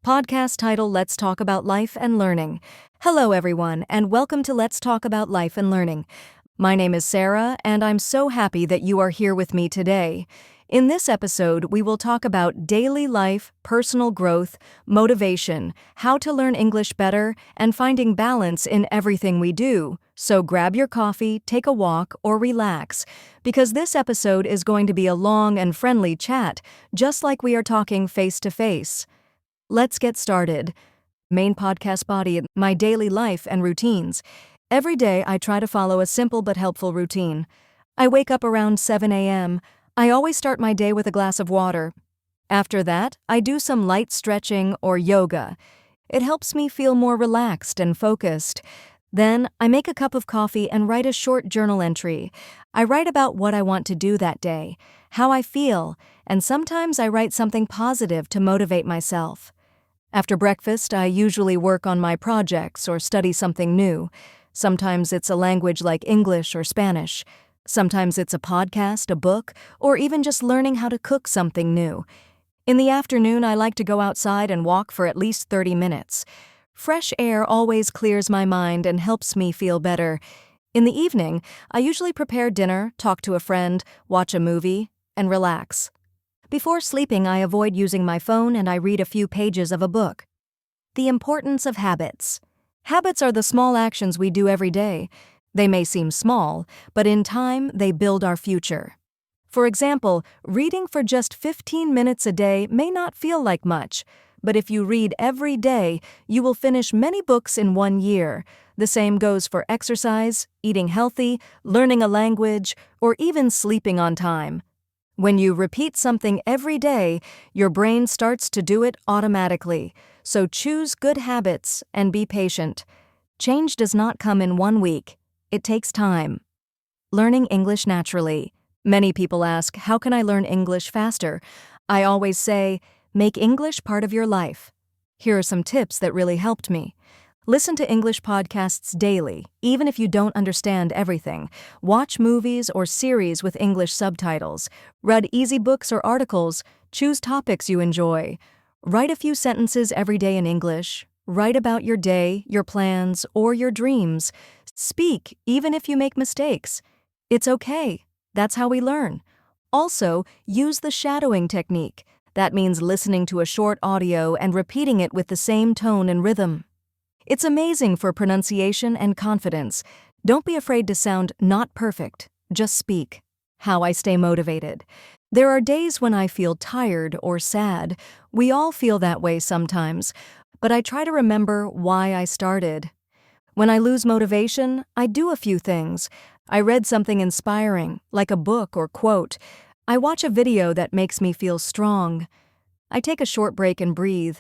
Podcast title Let's Talk About Life and Learning. Hello, everyone, and welcome to Let's Talk About Life and Learning. My name is Sarah, and I'm so happy that you are here with me today. In this episode, we will talk about daily life, personal growth, motivation, how to learn English better, and finding balance in everything we do. So grab your coffee, take a walk, or relax, because this episode is going to be a long and friendly chat, just like we are talking face to face. Let's get started. Main podcast body, my daily life and routines. Every day I try to follow a simple but helpful routine. I wake up around 7 a.m. I always start my day with a glass of water. After that, I do some light stretching or yoga. It helps me feel more relaxed and focused. Then, I make a cup of coffee and write a short journal entry. I write about what I want to do that day, how I feel, and sometimes I write something positive to motivate myself. After breakfast, I usually work on my projects or study something new. Sometimes it's a language like English or Spanish. Sometimes it's a podcast, a book, or even just learning how to cook something new. In the afternoon, I like to go outside and walk for at least 30 minutes. Fresh air always clears my mind and helps me feel better. In the evening, I usually prepare dinner, talk to a friend, watch a movie, and relax. Before sleeping, I avoid using my phone and I read a few pages of a book. The importance of habits. Habits are the small actions we do every day. They may seem small, but in time, they build our future. For example, reading for just 15 minutes a day may not feel like much, but if you read every day, you will finish many books in 1 year. The same goes for exercise, eating healthy, learning a language, or even sleeping on time. When you repeat something every day, your brain starts to do it automatically. So choose good habits and be patient. Change does not come in 1 week. It takes time. Learning English naturally. Many people ask, how can I learn English faster? I always say, make English part of your life. Here are some tips that really helped me. Listen to English podcasts daily, even if you don't understand everything. Watch movies or series with English subtitles. Read easy books or articles. Choose topics you enjoy. Write a few sentences every day in English. Write about your day, your plans, or your dreams. Speak, even if you make mistakes. It's okay. That's how we learn. Also, use the shadowing technique. That means listening to a short audio and repeating it with the same tone and rhythm. It's amazing for pronunciation and confidence. Don't be afraid to sound not perfect. Just speak. How I stay motivated. There are days when I feel tired or sad. We all feel that way sometimes. But I try to remember why I started. When I lose motivation, I do a few things. I read something inspiring, like a book or quote. I watch a video that makes me feel strong. I take a short break and breathe.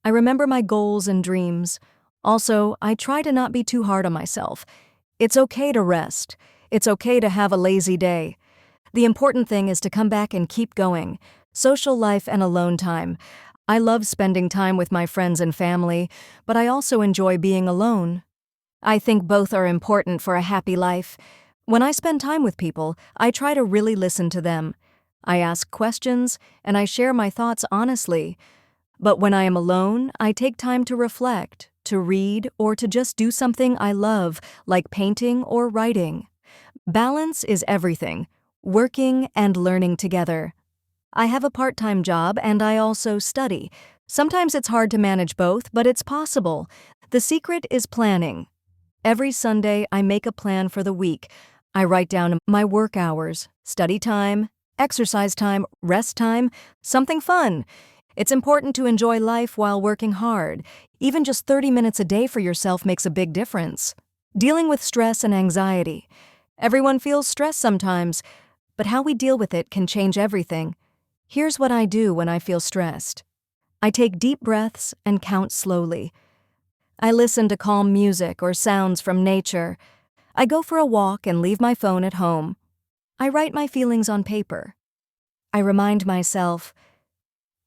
I remember my goals and dreams. Also, I try to not be too hard on myself. It's okay to rest. It's okay to have a lazy day. The important thing is to come back and keep going. Social life and alone time. I love spending time with my friends and family, but I also enjoy being alone. I think both are important for a happy life. When I spend time with people, I try to really listen to them. I ask questions, and I share my thoughts honestly. But when I am alone, I take time to reflect, to read, or to just do something I love, like painting or writing. Balance is everything, working and learning together. I have a part-time job and I also study. Sometimes it's hard to manage both, but it's possible. The secret is planning. Every Sunday, I make a plan for the week. I write down my work hours, study time, exercise time, rest time, something fun. It's important to enjoy life while working hard. Even just 30 minutes a day for yourself makes a big difference. Dealing with stress and anxiety. Everyone feels stress sometimes, but how we deal with it can change everything. Here's what I do when I feel stressed. I take deep breaths and count slowly. I listen to calm music or sounds from nature. I go for a walk and leave my phone at home. I write my feelings on paper. I remind myself,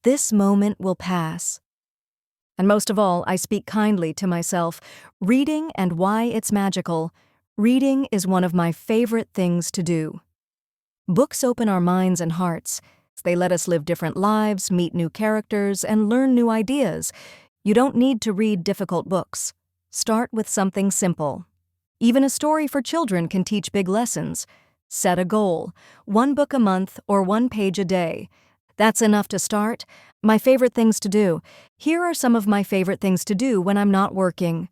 this moment will pass. And most of all, I speak kindly to myself. Reading and why it's magical. Reading is one of my favorite things to do. Books open our minds and hearts. They let us live different lives, meet new characters, and learn new ideas. You don't need to read difficult books. Start with something simple. Even a story for children can teach big lessons. Set a goal, 1 book a month or 1 page a day. That's enough to start. My favorite things to do. Here are some of my favorite things to do when I'm not working.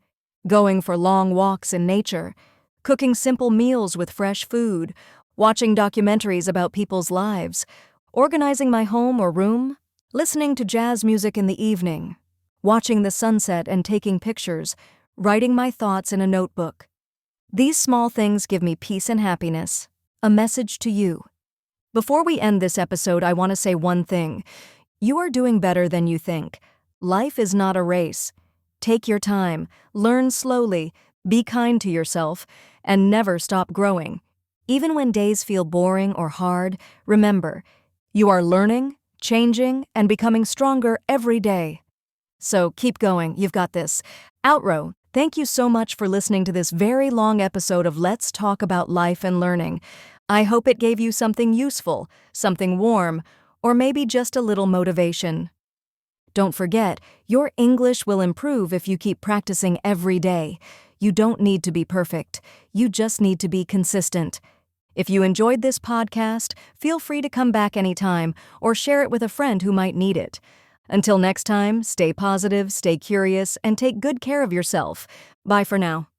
Going for long walks in nature, cooking simple meals with fresh food, watching documentaries about people's lives, organizing my home or room, listening to jazz music in the evening, watching the sunset and taking pictures, writing my thoughts in a notebook. These small things give me peace and happiness. A message to you. Before we end this episode, I want to say one thing. You are doing better than you think. Life is not a race. Take your time, learn slowly, be kind to yourself, and never stop growing. Even when days feel boring or hard, remember, you are learning, changing, and becoming stronger every day. So keep going, you've got this. Outro. Thank you so much for listening to this very long episode of Let's Talk About Life and Learning. I hope it gave you something useful, something warm, or maybe just a little motivation. Don't forget, your English will improve if you keep practicing every day. You don't need to be perfect. You just need to be consistent. If you enjoyed this podcast, feel free to come back anytime or share it with a friend who might need it. Until next time, stay positive, stay curious, and take good care of yourself. Bye for now.